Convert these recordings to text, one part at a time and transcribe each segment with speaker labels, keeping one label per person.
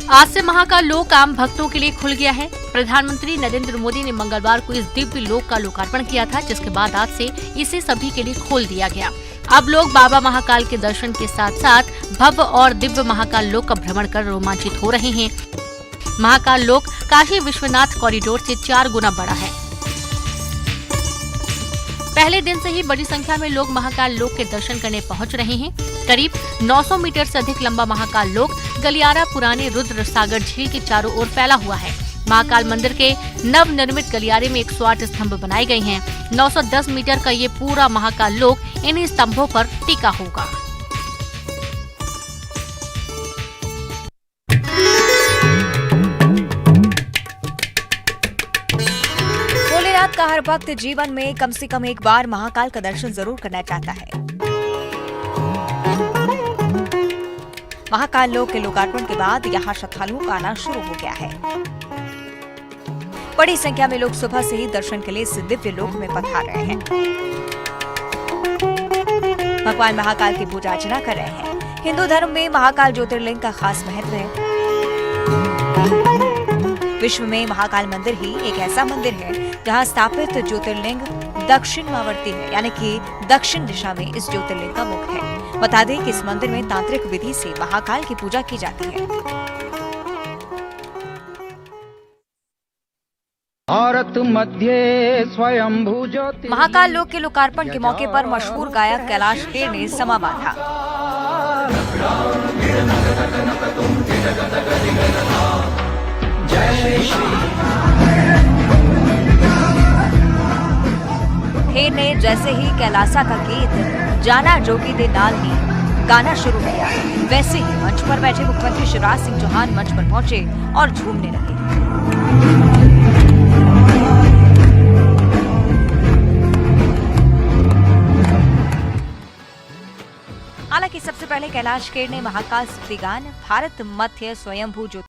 Speaker 1: आज से महाकाल लोक आम भक्तों के लिए खुल गया है। प्रधानमंत्री नरेंद्र मोदी ने मंगलवार को इस दिव्य लोक का लोकार्पण किया था, जिसके बाद आज से इसे सभी के लिए खोल दिया गया। अब लोग बाबा महाकाल के दर्शन के साथ साथ भव्य और दिव्य महाकाल लोक का भ्रमण कर रोमांचित हो रहे हैं। महाकाल लोक काशी विश्वनाथ कॉरिडोर से 4 गुना बड़ा है। पहले दिन से ही बड़ी संख्या में लोग महाकाल लोक के दर्शन करने पहुंच रहे हैं। करीब 900 मीटर से अधिक लंबा महाकाल लोक गलियारा पुराने रुद्र सागर झील के चारों ओर फैला हुआ है। महाकाल मंदिर के नव निर्मित गलियारे में 108 स्तंभ बनाए गए हैं। 910 मीटर का ये पूरा महाकाल लोक इन स्तंभों पर टिका होगा।
Speaker 2: भोलेनाथ का हर भक्त जीवन में कम से कम एक बार महाकाल का दर्शन जरूर करना चाहता है। महाकाल लोक के लोकार्पण के बाद यहाँ श्रद्धालुओं का आना शुरू हो गया है। बड़ी संख्या में लोग सुबह से ही दर्शन के लिए इस दिव्य लोक में पधार रहे हैं। भगवान महाकाल की पूजा अर्चना कर रहे हैं। हिंदू धर्म में महाकाल ज्योतिर्लिंग का खास महत्व है। विश्व में महाकाल मंदिर ही एक ऐसा मंदिर है जहां स्थापित ज्योतिर्लिंग दक्षिणावर्ती है, यानी कि दक्षिण दिशा में इस ज्योतिर्लिंग का मुख है। बता दें कि इस मंदिर में तांत्रिक विधि से महाकाल की पूजा की जाती है।
Speaker 3: भारत मध्य स्वयंभू ज्योति।
Speaker 2: महाकाल लोक के लोकार्पण के मौके पर मशहूर गायक कैलाश खेर ने समा बांधा। खेर ने जैसे ही कैलासा का गीत जाना जोगी दे नाल नी गाना शुरू किया, वैसे ही मंच पर बैठे मुख्यमंत्री शिवराज सिंह चौहान मंच पर पहुंचे और झूमने लगे। हालांकि सबसे पहले कैलाश खेर ने महाकाल स्तुति गान भारत मध्य स्वयंभू ज्योति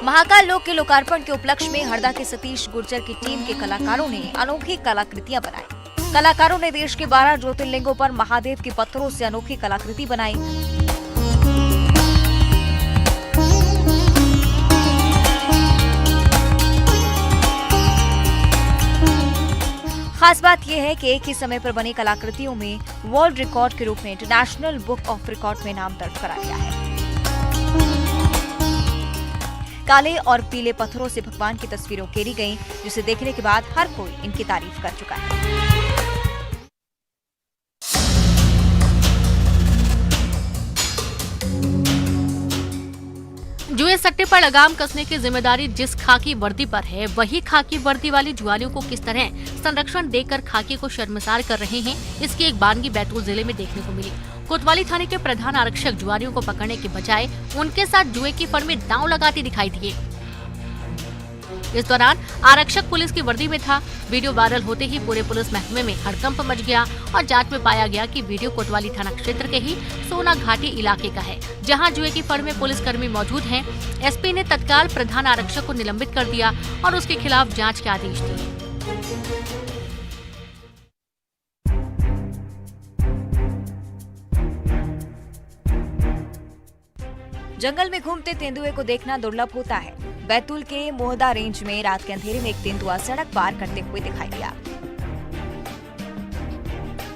Speaker 2: महाकाल लोक के लोकार्पण के उपलक्ष्य में हरदा के सतीश गुर्जर की टीम के कलाकारों ने अनोखी कलाकृतियां बनाई। कलाकारों ने देश के 12 ज्योतिर्लिंगों पर महादेव के पत्थरों से अनोखी कलाकृति बनाई। खास बात यह है कि एक ही समय पर बनी कलाकृतियों में वर्ल्ड रिकॉर्ड के रूप में इंटरनेशनल बुक ऑफ रिकॉर्ड में नाम दर्ज करा गया है। काले और पीले पत्थरों से भगवान की तस्वीरें उकेरी गईं, जिसे देखने के बाद हर कोई इनकी तारीफ कर चुका है।
Speaker 1: जुए सट्टे पर लगाम कसने की जिम्मेदारी जिस खाकी वर्दी पर है, वही खाकी वर्दी वाले जुआरियों को किस तरह संरक्षण देकर खाकी को शर्मसार कर रहे हैं, इसकी एक बानगी बैतूल जिले में देखने को मिली। कोतवाली थाने के प्रधान आरक्षक जुआरियों को पकड़ने के बजाय उनके साथ जुए की फड़ में दांव लगाते दिखाई दिए। इस दौरान आरक्षक पुलिस की वर्दी में था। वीडियो वायरल होते ही पूरे पुलिस महकमे में हड़कंप मच गया और जांच में पाया गया कि वीडियो कोतवाली थाना क्षेत्र के ही सोना घाटी इलाके का है, जहां जुए की फड़ में पुलिसकर्मी मौजूद हैं। एसपी ने तत्काल प्रधान आरक्षक को निलंबित कर दिया और उसके खिलाफ जांच के आदेश दिए।
Speaker 2: जंगल में घूमते तेंदुए को देखना दुर्लभ होता है। बैतूल के मोहदा रेंज में रात के अंधेरे में एक तेंदुआ सड़क पार करते हुए दिखाई दिया।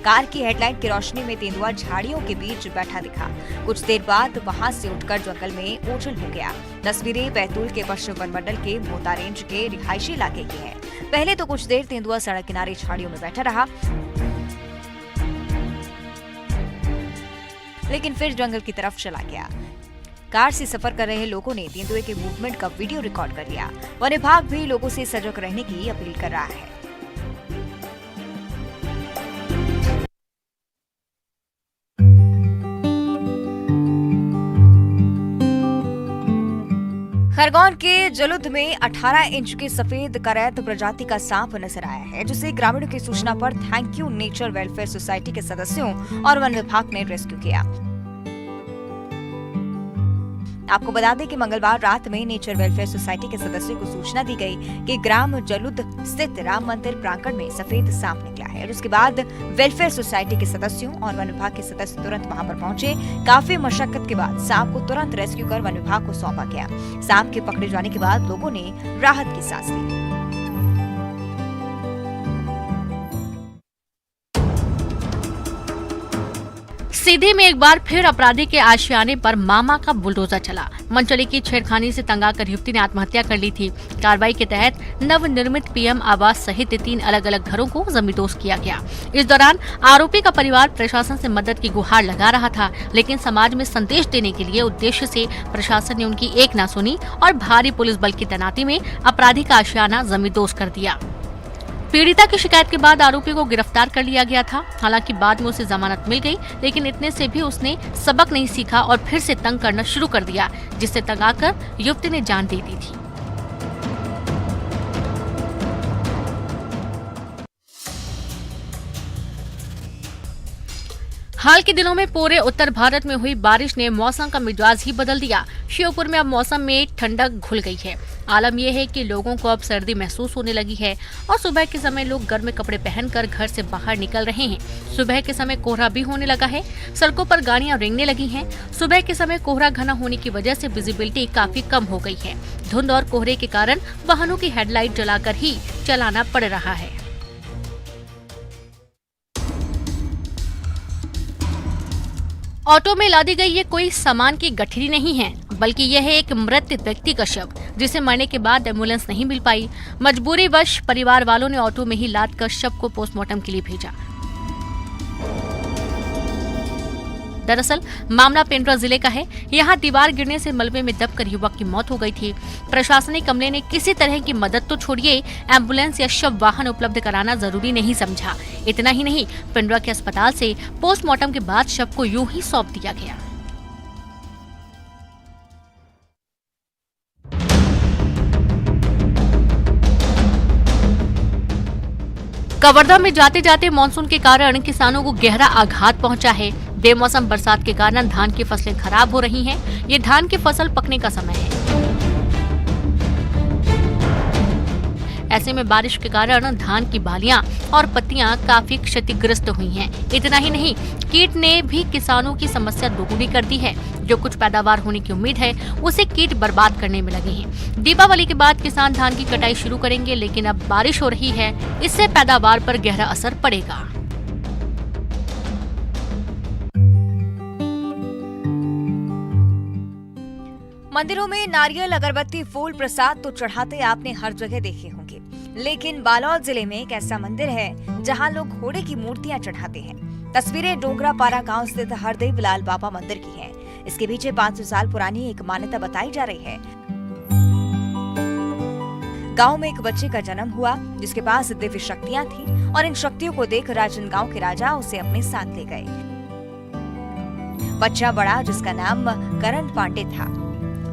Speaker 2: कार की हेडलाइट की रोशनी में तेंदुआ झाड़ियों के बीच बैठा दिखा। कुछ देर बाद वहां से उठकर जंगल में ओझल हो गया। तस्वीरें बैतूल के पश्चिम वन मंडल के मोहदा रेंज के रिहायशी इलाके की हैं। पहले तो कुछ देर तेंदुआ सड़क किनारे झाड़ियों में बैठा रहा, लेकिन फिर जंगल की तरफ चला गया। कार से सफर कर रहे लोगों ने तेंदुए के मूवमेंट का वीडियो रिकॉर्ड कर लिया। वन विभाग भी लोगों से सजग रहने की अपील कर रहा है। खरगोन के जलुध में 18 इंच की सफेद करैत प्रजाति का सांप नजर आया है, जिसे ग्रामीणों की सूचना पर thank you nature welfare society के सदस्यों और वन विभाग ने रेस्क्यू किया। आपको बता दें कि मंगलवार रात में नेचर वेलफेयर सोसाइटी के सदस्यों को सूचना दी गई कि ग्राम जलुद स्थित राम मंदिर प्रांगण में सफेद सांप निकला है और उसके बाद वेलफेयर सोसाइटी के सदस्यों और वन विभाग के सदस्य तुरंत वहां पर पहुंचे। काफी मशक्कत के बाद सांप को तुरंत रेस्क्यू कर वन विभाग को सौंपा गया। सांप के पकड़े जाने के बाद लोगों ने राहत की सांस ली।
Speaker 1: सीधी में एक बार फिर अपराधी के आशियाने पर मामा का बुलडोजर चला। मनचली की छेड़खानी से तंग आकर युवती ने आत्महत्या कर ली थी। कार्रवाई के तहत नवनिर्मित पीएम आवास सहित 3 अलग-अलग घरों को जमींदोज किया गया। इस दौरान आरोपी का परिवार प्रशासन से मदद की गुहार लगा रहा था, लेकिन समाज में संदेश देने के लिए उद्देश्य से प्रशासन ने उनकी एक न सुनी और भारी पुलिस बल की तैनाती में अपराधी का आशियाना जमींदोज कर दिया। पीड़िता की शिकायत के बाद आरोपी को गिरफ्तार कर लिया गया था। हालांकि बाद में उसे जमानत मिल गई, लेकिन इतने से भी उसने सबक नहीं सीखा और फिर से तंग करना शुरू कर दिया, जिससे तंग आकर युवती ने जान दे दी थी। हाल के दिनों में पूरे उत्तर भारत में हुई बारिश ने मौसम का मिजाज ही बदल दिया। श्योपुर में अब मौसम में ठंडक घुल गई है। आलम यह है कि लोगों को अब सर्दी महसूस होने लगी है और सुबह के समय लोग गर्म कपड़े पहनकर घर से बाहर निकल रहे हैं। सुबह के समय कोहरा भी होने लगा है। सड़कों पर गाड़ियां रेंगने लगी हैं। सुबह के समय कोहरा घना होने की वजह से विजिबिलिटी काफी कम हो गई है। धुंध और कोहरे के कारण वाहनों की हेडलाइट जलाकर ही चलाना पड़ रहा है। ऑटो में लादी गई ये कोई सामान की गठरी नहीं है, बल्कि यह है एक मृत व्यक्ति का शव, जिसे मरने के बाद एम्बुलेंस नहीं मिल पाई। मजबूरीवश परिवार वालों ने ऑटो में ही लाद कर शव को पोस्टमार्टम के लिए भेजा। दरअसल मामला पेंड्रा जिले का है। यहाँ दीवार गिरने से मलबे में दबकर युवक की मौत हो गई थी। प्रशासनिक अमले ने किसी तरह की मदद तो छोड़िए, एम्बुलेंस या शव वाहन उपलब्ध कराना जरूरी नहीं समझा। इतना ही नहीं, पेंड्रा के अस्पताल से पोस्टमार्टम के बाद शव को यूं ही सौंप दिया गया। कवर्धा में जाते जाते मानसून के कारण किसानों को गहरा आघात पहुंचा है। बेमौसम बरसात के कारण धान की फसलें खराब हो रही हैं। ये धान की फसल पकने का समय है। ऐसे में बारिश के कारण धान की बालियां और पत्तियां काफी क्षतिग्रस्त हुई हैं। इतना ही नहीं, कीट ने भी किसानों की समस्या दोगुनी कर दी है। जो कुछ पैदावार होने की उम्मीद है, उसे कीट बर्बाद करने में लगे हैं। दीपावली के बाद किसान धान की कटाई शुरू करेंगे, लेकिन अब बारिश हो रही है, इससे पैदावार पर गहरा असर पड़ेगा।
Speaker 2: मंदिरों में नारियल, अगरबत्ती, फूल, प्रसाद तो चढ़ाते आपने हर जगह देखे होंगे, लेकिन बालोद जिले में एक ऐसा मंदिर है जहां लोग घोड़े की मूर्तियां चढ़ाते हैं। तस्वीरें डोगरापारा गांव स्थित हरदेव लाल बाबा मंदिर की हैं। इसके पीछे 500 साल पुरानी एक मान्यता बताई जा रही है। गांव में एक बच्चे का जन्म हुआ जिसके पास दिव्य शक्तियां थी और इन शक्तियों को देख राजनांदगांव के राजा उसे अपने साथ ले गए। बच्चा बड़ा जिसका नाम करण पांडे था।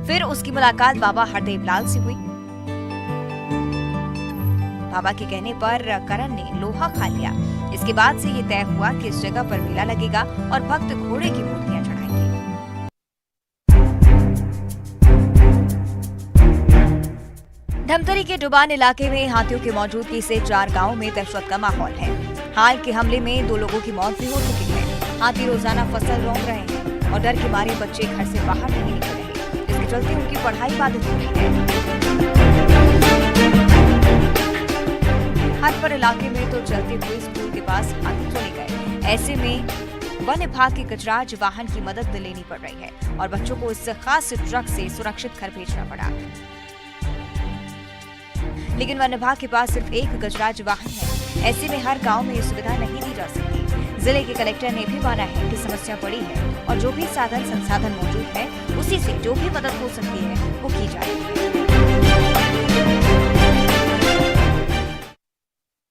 Speaker 2: फिर उसकी मुलाकात बाबा हरदेव लाल से हुई। बाबा के कहने पर करण ने लोहा खा लिया। इसके बाद से ये तय हुआ कि इस जगह पर मेला लगेगा और भक्त घोड़े की मूर्तियां चढ़ाएंगे। धमतरी के डुबान इलाके में हाथियों की मौजूदगी से 4 गांवों में दहशत का माहौल है। हाल के हमले में 2 लोगों की मौत भी हो चुकी है। हाथी रोजाना फसल रौंद रहे हैं और डर के मारे बच्चे घर से बाहर नहीं निकल रहे। इसके चलते उनकी पढ़ाई बाधित हो रही है। हर पर इलाके में तो चलते हुए स्कूल के पास हाथी चले गए। ऐसे में वन विभाग की गजराज वाहन की मदद लेनी पड़ रही है और बच्चों को इस खास ट्रक से सुरक्षित घर भेजना पड़ा। लेकिन वन विभाग के पास सिर्फ एक गजराज वाहन है। ऐसे में हर गांव में ये सुविधा नहीं दी जा सकती। जिले के कलेक्टर ने भी माना है कि समस्या बड़ी है और जो भी साधन संसाधन मौजूद है उसी से जो भी मदद हो सकती है वो की जाएगी।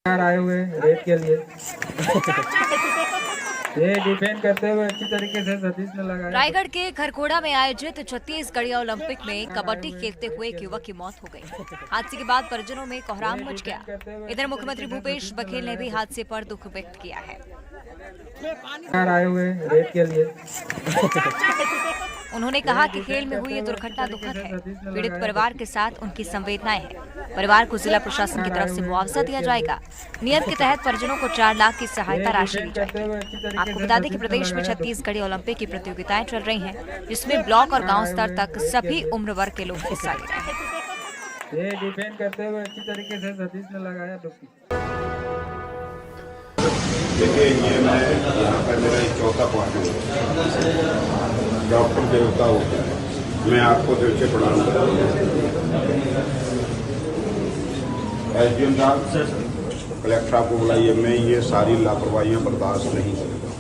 Speaker 4: आए हुए रेड के लिए ये डिफेंड करते हुए अच्छी तरीके से सतीश ने लगाया।
Speaker 2: रायगढ़ के खरखोड़ा में आयोजित छत्तीसगढ़ीय ओलंपिक में कबड्डी खेलते हुए एक युवक की मौत हो गई। हादसे के बाद परिजनों में कोहराम मच गया। इधर मुख्यमंत्री भूपेश बघेल ने भी हादसे पर दुख व्यक्त किया है।
Speaker 4: आए हुए रेड के लिए
Speaker 2: उन्होंने कहा कि खेल में हुई ये दुर्घटना दुखद है। पीड़ित परिवार के साथ उनकी संवेदनाएं हैं। परिवार को जिला प्रशासन की तरफ से मुआवजा दिया जाएगा। नियम के तहत परिजनों को 4 लाख की सहायता राशि दी जाएगी। आपको बता दें कि प्रदेश में छत्तीसगढ़ी ओलंपिक की प्रतियोगिताएं चल रही हैं, जिसमें ब्लॉक और गाँव स्तर तक सभी उम्र वर्ग के लोग हिस्सा ले रहे हैं।
Speaker 4: ये डिफेंड करते हुए अच्छी तरीके से सतीश ने लगाया डुबकी।
Speaker 5: देखिए, ये मैं यहाँ पर मेरा 4था पॉइंट है। डॉक्टर देवता होता है, मैं आपको दिल से प्रणाम करता हूँ। एसडीएम साहब, कलेक्टर आपको बुलाइए, मैं ये सारी लापरवाहियाँ बर्दाश्त नहीं करूँगा।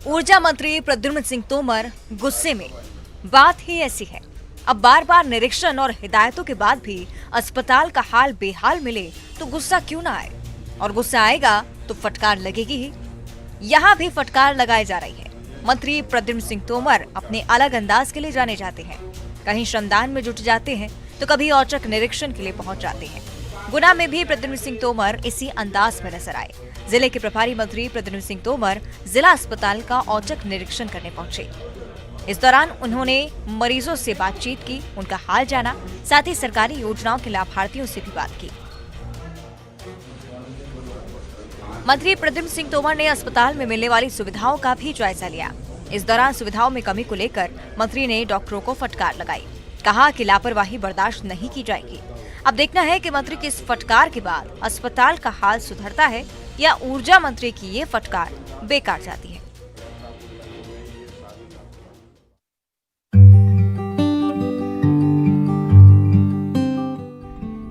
Speaker 2: ऊर्जा मंत्री प्रद्युम्न सिंह तोमर गुस्से में। बात ही ऐसी है, अब बार बार निरीक्षण और हिदायतों के बाद भी अस्पताल का हाल बेहाल मिले तो गुस्सा क्यों ना आए, और गुस्सा आएगा तो फटकार लगेगी ही। यहाँ भी फटकार लगाई जा रही है। मंत्री प्रद्युम्न सिंह तोमर अपने अलग अंदाज के लिए जाने जाते हैं। कहीं श्रमदान में जुट जाते हैं तो कभी औचक निरीक्षण के लिए पहुंच जाते हैं। गुना में भी प्रद्युम्न सिंह तोमर इसी अंदाज में नजर आए। जिले के प्रभारी मंत्री प्रद्युम्न सिंह तोमर जिला अस्पताल का औचक निरीक्षण करने पहुंचे। इस दौरान उन्होंने मरीजों से बातचीत की, उनका हाल जाना, साथ ही सरकारी योजनाओं के लाभार्थियों से भी बात की। मंत्री प्रद्युम्न सिंह तोमर ने अस्पताल में मिलने वाली सुविधाओं का भी जायजा लिया। इस दौरान सुविधाओं में कमी को लेकर मंत्री ने डॉक्टरों को फटकार लगाई। कहा कि लापरवाही बर्दाश्त नहीं की जाएगी। अब देखना है कि मंत्री की इस फटकार के बाद अस्पताल का हाल सुधरता है या ऊर्जा मंत्री की ये फटकार बेकार जाती है।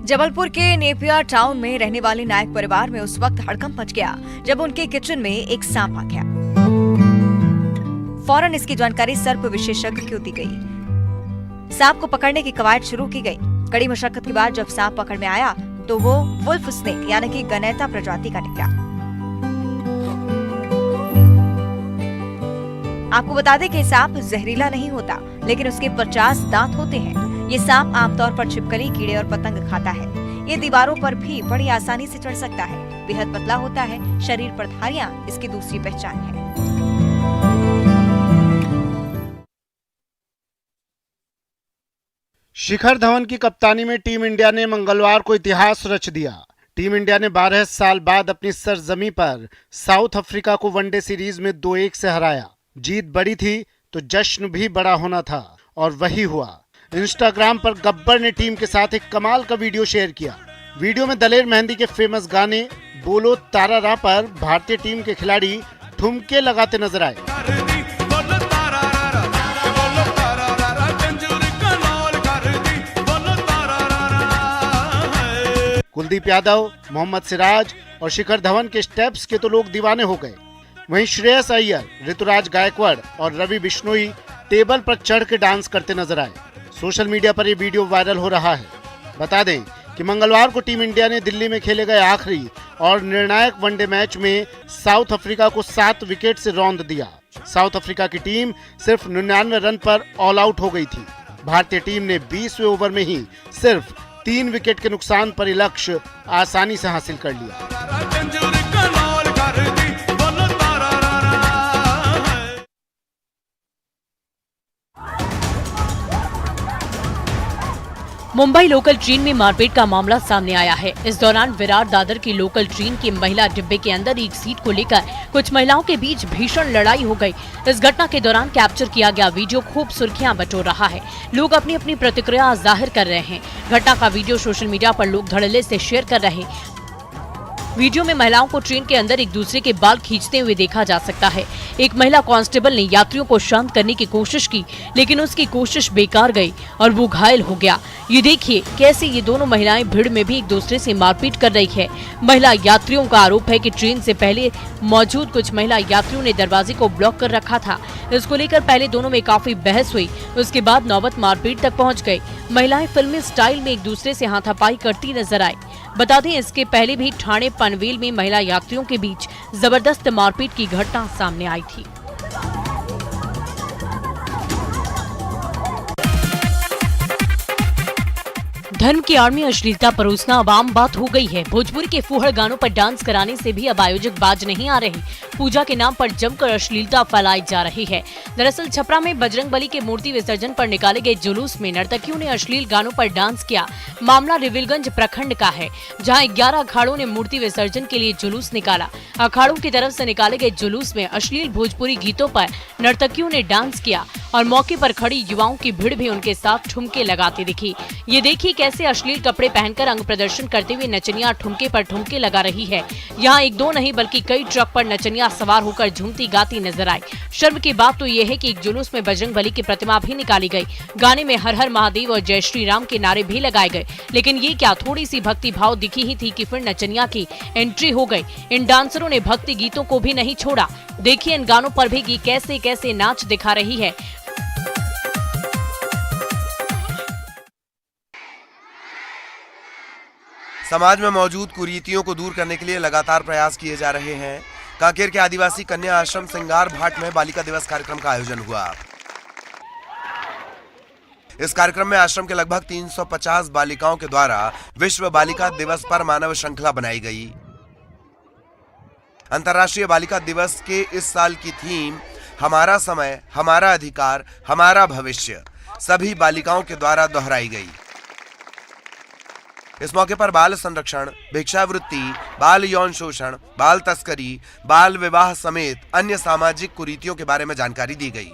Speaker 2: जबलपुर के नेपियर टाउन में रहने वाले नायक परिवार में उस वक्त हड़कंप मच गया जब उनके किचन में एक सांप आ गया। फौरन इसकी जानकारी सर्प विशेषज्ञ को दी गई। सांप को पकड़ने की कवायद शुरू की गई। कड़ी मशक्कत के बाद जब सांप पकड़ में आया तो वो वुल्फ स्नेक यानी कि गनैता प्रजाति का निकला। आपको बता दें कि सांप जहरीला नहीं होता, लेकिन उसके 50 दांत होते हैं। ये सांप आमतौर पर छिपकली, कीड़े और पतंग खाता है। ये दीवारों पर भी बड़ी आसानी से चढ़ सकता है। बेहद पतला होता है। शरीर पर धारियां इसकी दूसरी पहचान है।
Speaker 6: शिखर धवन की कप्तानी में टीम इंडिया ने मंगलवार को इतिहास रच दिया। टीम इंडिया ने 12 साल बाद अपनी सरजमी पर साउथ अफ्रीका को वनडे सीरीज में 2-1 से हराया। जीत बड़ी थी तो जश्न भी बड़ा होना था, और वही हुआ। इंस्टाग्राम पर गब्बर ने टीम के साथ एक कमाल का वीडियो शेयर किया। वीडियो में दलेर मेहंदी के फेमस गाने बोलो तारा रा पर भारतीय टीम के खिलाड़ी ठुमके लगाते नजर आए। कुलदीप यादव, मोहम्मद सिराज और शिखर धवन के स्टेप्स के तो लोग दीवाने हो गए। वहीं श्रेयस अय्यर, ऋतुराज गायकवाड़ और रवि बिश्नोई टेबल पर चढ़ के डांस करते नजर आए। सोशल मीडिया पर यह वीडियो वायरल हो रहा है। बता दें कि मंगलवार को टीम इंडिया ने दिल्ली में खेले गए आखिरी और निर्णायक वनडे मैच में साउथ अफ्रीका को 7 विकेट से रौंद दिया। साउथ अफ्रीका की टीम सिर्फ 99 रन पर ऑल आउट हो गई थी। भारतीय टीम ने 20वें ओवर में ही सिर्फ 3 विकेट के नुकसान पर यह लक्ष्य आसानी से हासिल कर लिया।
Speaker 1: मुंबई लोकल ट्रेन में मारपीट का मामला सामने आया है। इस दौरान विरार दादर की लोकल ट्रेन के महिला डिब्बे के अंदर एक सीट को लेकर कुछ महिलाओं के बीच भीषण लड़ाई हो गई। इस घटना के दौरान कैप्चर किया गया वीडियो खूब सुर्खियां बटोर रहा है। लोग अपनी अपनी प्रतिक्रिया जाहिर कर रहे हैं। घटना का वीडियो सोशल मीडिया पर लोग धड़ल्ले से शेयर कर रहे हैं। वीडियो में महिलाओं को ट्रेन के अंदर एक दूसरे के बाल खींचते हुए देखा जा सकता है। एक महिला कांस्टेबल ने यात्रियों को शांत करने की कोशिश की, लेकिन उसकी कोशिश बेकार गई और वो घायल हो गया। ये देखिए कैसे ये दोनों महिलाएं भीड़ में भी एक दूसरे से मारपीट कर रही है। महिला यात्रियों का आरोप है कि ट्रेन से पहले मौजूद कुछ महिला यात्रियों ने दरवाजे को ब्लॉक कर रखा था। इसको लेकर पहले दोनों में काफी बहस हुई, उसके बाद नौबत मारपीट तक पहुँच गयी। महिलाएं फिल्मी स्टाइल में एक दूसरे से हाथापाई करती नजर आई। बता दें इसके पहले भी ठाणे पनवेल में महिला यात्रियों के बीच जबरदस्त मारपीट की घटना सामने आई थी।
Speaker 7: धर्म की आड़ में अश्लीलता परोसना अब आम बात हो गई है। भोजपुरी के फूहड़ गानों पर डांस कराने से भी अब आयोजक बाज नहीं आ रहे। पूजा के नाम पर जमकर अश्लीलता फैलाई जा रही है। दरअसल छपरा में बजरंगबली के मूर्ति विसर्जन पर निकाले गए जुलूस में नर्तकियों ने अश्लील गानों पर डांस किया। मामला रिविलगंज प्रखंड का है, जहां 11 अखाड़ों ने मूर्ति विसर्जन के लिए जुलूस निकाला। अखाड़ों की तरफ से निकाले गए जुलूस में अश्लील भोजपुरी गीतों पर नर्तकियों ने डांस किया और मौके पर खड़ी युवाओं की भीड़ भी उनके साथ ठुमके लगाती दिखी। ये देखिए कैसे अश्लील कपड़े पहनकर अंग प्रदर्शन करते हुए नचनिया ठुमके पर ठुमके लगा रही है। यहाँ एक दो नहीं बल्कि कई ट्रक पर नचनिया सवार होकर झूमती गाती नजर आई। शर्म की बात तो ये है कि एक जुलूस में बजरंगबली की प्रतिमा भी निकाली गई। गाने में हर हर महादेव और जय श्री राम के नारे भी लगाए गए। लेकिन ये क्या, थोड़ी सी भक्ति भाव दिखी ही थी कि फिर नचनिया की एंट्री हो गई। इन डांसरों ने भक्ति गीतों को भी नहीं छोड़ा। देखिए इन गानों पर भी कि कैसे कैसे नाच दिखा रही है।
Speaker 8: समाज में मौजूद कुरीतियों को दूर करने के लिए लगातार प्रयास किए जा रहे हैं। कांकेर के आदिवासी कन्या आश्रम सिंगार भाट में बालिका दिवस कार्यक्रम का आयोजन हुआ। इस कार्यक्रम में आश्रम के लगभग 350 बालिकाओं के द्वारा विश्व बालिका दिवस पर मानव श्रृंखला बनाई गई। अंतर्राष्ट्रीय बालिका दिवस के इस साल की थीम हमारा समय, हमारा अधिकार, हमारा भविष्य सभी बालिकाओं के द्वारा दोहराई गई। इस मौके पर बाल संरक्षण, भिक्षावृत्ति, बाल यौन शोषण, बाल तस्करी, बाल विवाह समेत अन्य सामाजिक कुरीतियों के बारे में जानकारी दी गई।